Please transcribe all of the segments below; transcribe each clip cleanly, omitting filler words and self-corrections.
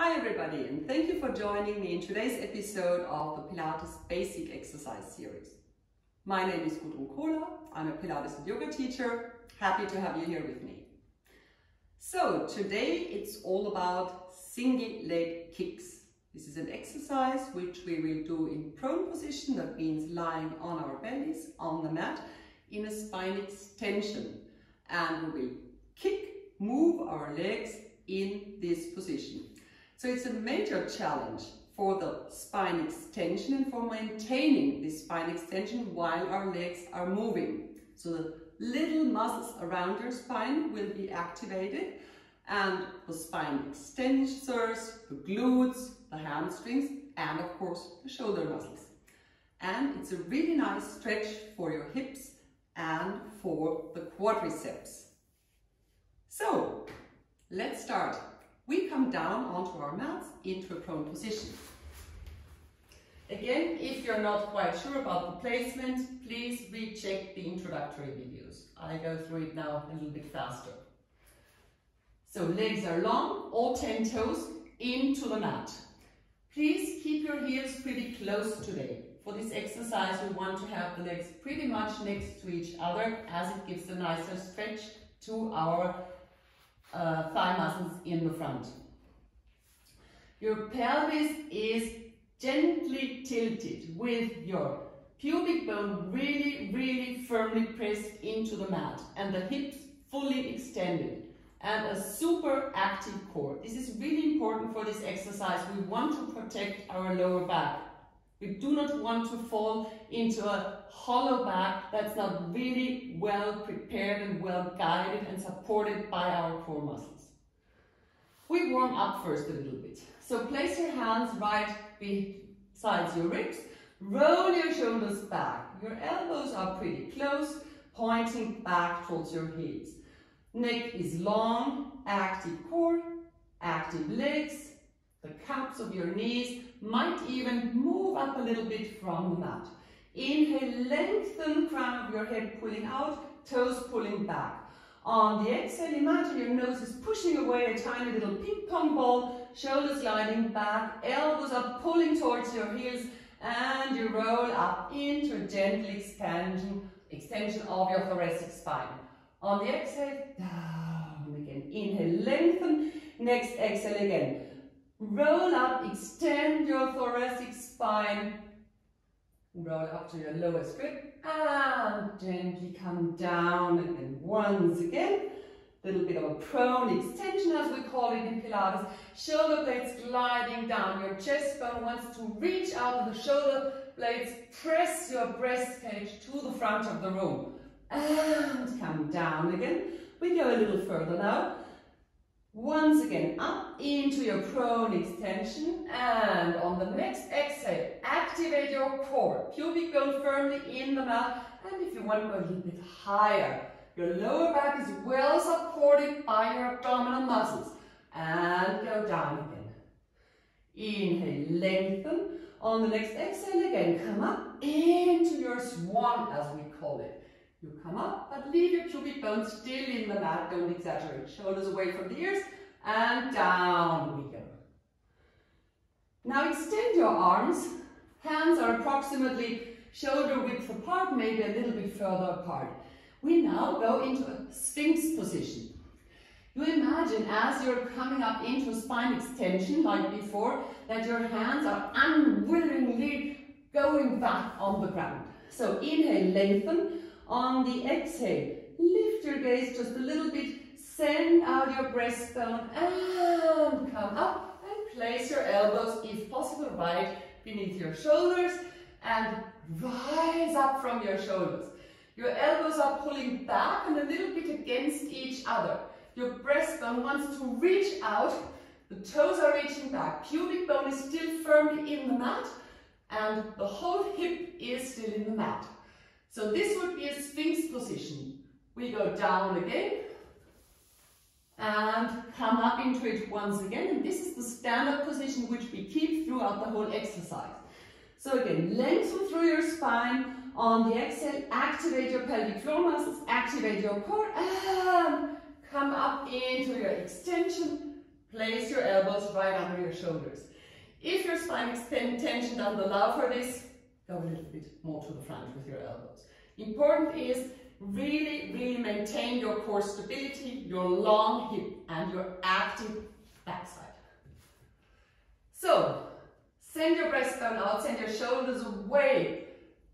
Hi everybody, and thank you for joining me in today's episode of the Pilates Basic Exercise Series. My name is Gudrun Kohler. I'm a Pilates and yoga teacher. Happy to have you here with me. So today it's all about single leg kicks. This is an exercise which we will do in prone position. That means lying on our bellies on the mat in a spine extension. And we will move our legs in this position. So it's a major challenge for the spine extension and for maintaining this spine extension while our legs are moving. So the little muscles around your spine will be activated, and the spine extensors, the glutes, the hamstrings, and of course the shoulder muscles. And it's a really nice stretch for your hips and for the quadriceps. So let's start. We come down onto our mats into a prone position. Again, if you're not quite sure about the placement, please recheck the introductory videos. I go through it now a little bit faster. So legs are long, all 10 toes into the mat. Please keep your heels pretty close today. For this exercise, we want to have the legs pretty much next to each other, as it gives a nicer stretch to our thigh muscles in the front. Your pelvis is gently tilted with your pubic bone really firmly pressed into the mat and the hips fully extended and a super active core. This is really important for this exercise. We want to protect our lower back. We do not want to fall into a hollow back that's not really well prepared and well guided and supported by our core muscles. We warm up first a little bit. So place your hands right beside your ribs. Roll your shoulders back. Your elbows are pretty close, pointing back towards your heels. Neck is long, active core, active legs. The caps of your knees might even move up a little bit from the mat. Inhale, lengthen crown of your head pulling out, toes pulling back. On the exhale, imagine your nose is pushing away a tiny little ping pong ball, shoulders sliding back, elbows are pulling towards your heels, and you roll up into a gentle extension of your thoracic spine. On the exhale, down again. Inhale, lengthen. Next exhale again. Roll up, extend your thoracic spine. Roll up to your lowest rib and gently come down again. Once again, a little bit of a prone extension as we call it in Pilates. Shoulder blades gliding down. Your chest bone wants to reach out of the shoulder blades. Press your breast cage to the front of the room. And come down again. We go a little further now. Once again, up into your prone extension, and on the next exhale, activate your core. Pubic bone firmly in the mat, and if you want to go a little bit higher, your lower back is well supported by your abdominal muscles. And go down again. Inhale, lengthen. On the next exhale again, come up into your swan, as we call it. You come up, but leave your pubic bone still in the mat. Don't exaggerate. Shoulders away from the ears, and down we go. Now extend your arms. Hands are approximately shoulder width apart, maybe a little bit further apart. We now go into a Sphinx position. You imagine as you're coming up into a spine extension like before, that your hands are unwillingly going back on the ground. So inhale, lengthen. On the exhale, lift your gaze just a little bit, send out your breastbone and come up and place your elbows, if possible, right beneath your shoulders and rise up from your shoulders. Your elbows are pulling back and a little bit against each other. Your breastbone wants to reach out, the toes are reaching back, pubic bone is still firmly in the mat and the whole hip is still in the mat. So this would be a Sphinx position. We go down again and come up into it once again. And this is the standard position which we keep throughout the whole exercise. So again, lengthen through your spine. On the exhale, activate your pelvic floor muscles, activate your core, and come up into your extension place your elbows right under your shoulders. If your spine tension doesn't allow for this, go a little bit more to the front with your elbows. Important is really, really maintain your core stability, your long hip and your active backside. So, send your breastbone out, send your shoulders away.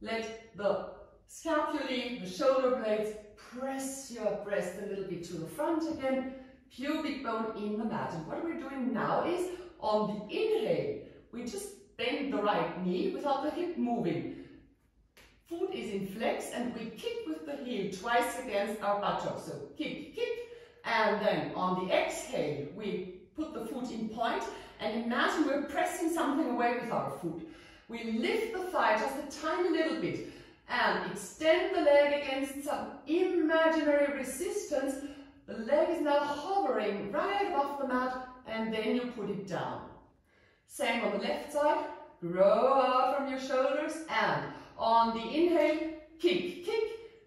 Let the scapulae, the shoulder blades, press your breast a little bit to the front again. Pubic bone in the mat. And what we're doing now is, on the inhale, we just bend the right knee without the hip moving. Foot is in flex and we kick with the heel twice against our buttocks. So kick, kick, and then on the exhale, we put the foot in point and imagine we're pressing something away with our foot. We lift the thigh just a tiny little bit and extend the leg against some imaginary resistance. The leg is now hovering right above the mat and then you put it down. Same on the left side, grow out from your shoulders and on the inhale, kick, kick,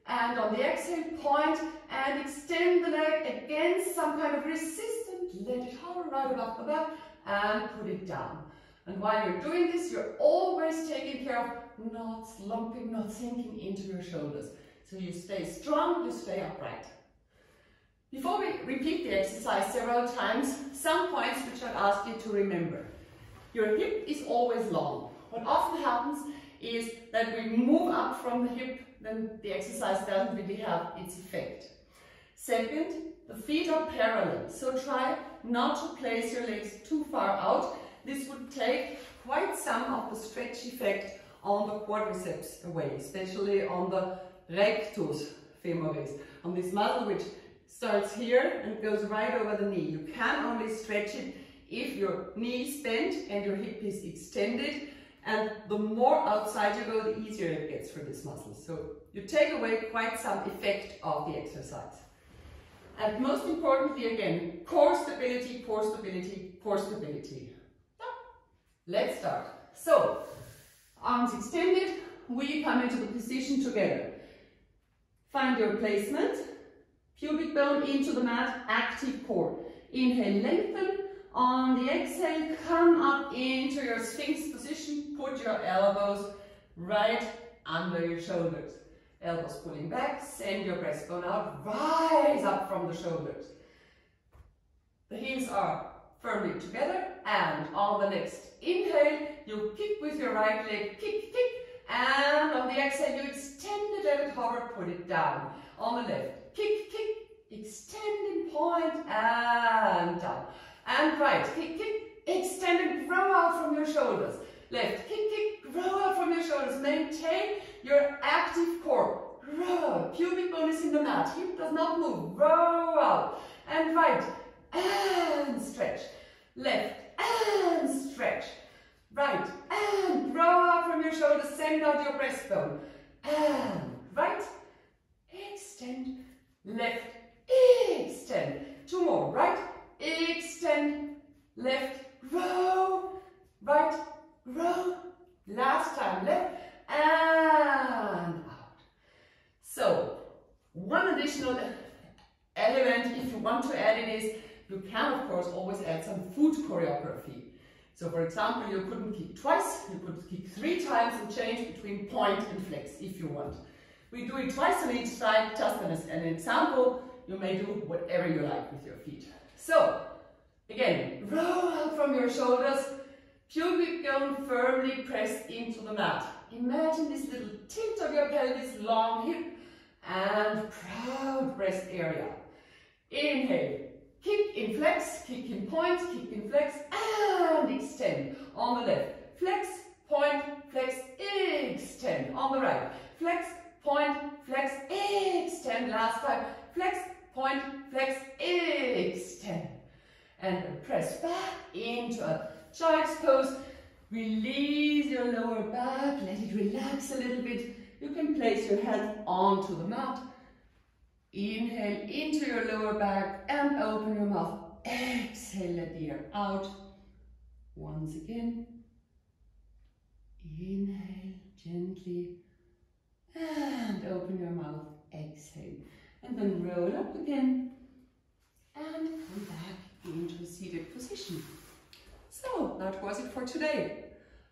and on the exhale, point and extend the leg against some kind of resistance. Let it hover right above the mat and put it down. And while you're doing this, you're always taking care of not slumping, not sinking into your shoulders. So you stay strong, you stay upright. Before we repeat the exercise several times, some points which I'd ask you to remember. Your hip is always long. What often happens is that we move up from the hip, then the exercise doesn't really have its effect. Second, the feet are parallel, so try not to place your legs too far out. This would take quite some of the stretch effect on the quadriceps away, especially on the rectus femoris, on this muscle which starts here and goes right over the knee. You can only stretch it if your knee is bent and your hip is extended, and the more outside you go, the easier it gets for this muscle. So you take away quite some effect of the exercise. And most importantly, again, core stability, core stability, core stability. Let's start. So, arms extended, we come into the position together. Find your placement, pubic bone into the mat, active core. Inhale, lengthen. On the exhale, come up into your Sphinx position. Put your elbows right under your shoulders. Elbows pulling back, send your breastbone out, rise up from the shoulders. The heels are firmly together, and on the next inhale, you kick with your right leg, kick, kick, and on the exhale, you extend it, let it hover, put it down. On the left, kick, kick, extend in point, and down. And right, kick, kick, extend and grow out from your shoulders. Left, kick, kick, grow out from your shoulders. Maintain your active core. Grow. Pubic bone is in the mat. Hip does not move. Grow out. And right, and stretch. Left, and stretch. Right, and grow out from your shoulders. Send out your breastbone. And right, extend. Left, extend. Two more. Right, extend, left, grow, right, grow, last time, left, and out. So, one additional element, if you want to add it, is you can, of course, always add some foot choreography. So, for example, you couldn't kick twice, you could kick 3 times and change between point and flex, if you want. We do it twice on each side, just as an example. You may do whatever you like with your feet. So, again, roll out from your shoulders, pubic bone firmly pressed into the mat. Imagine this little tilt of your pelvis, long hip, and proud breast area. Inhale, kick in flex, kick in point, kick in flex, and extend. On the left, flex, point, flex, extend. On the right, flex, point, flex, extend. Last time, flex, point, flex, extend. And press back into a child's pose. Release your lower back, let it relax a little bit. You can place your hands onto the mat. Inhale into your lower back and open your mouth. Exhale, let the air out. Once again. Inhale gently and open your mouth. Exhale. And then roll up again and come back into a seated position. So that was it for today.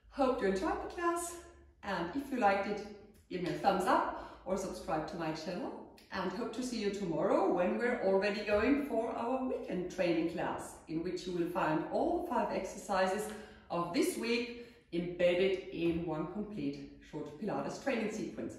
Hope you enjoyed the class, and if you liked it, give me a thumbs up or subscribe to my channel, and hope to see you tomorrow when we're already going for our weekend training class, in which you will find all 5 exercises of this week embedded in one complete short Pilates training sequence.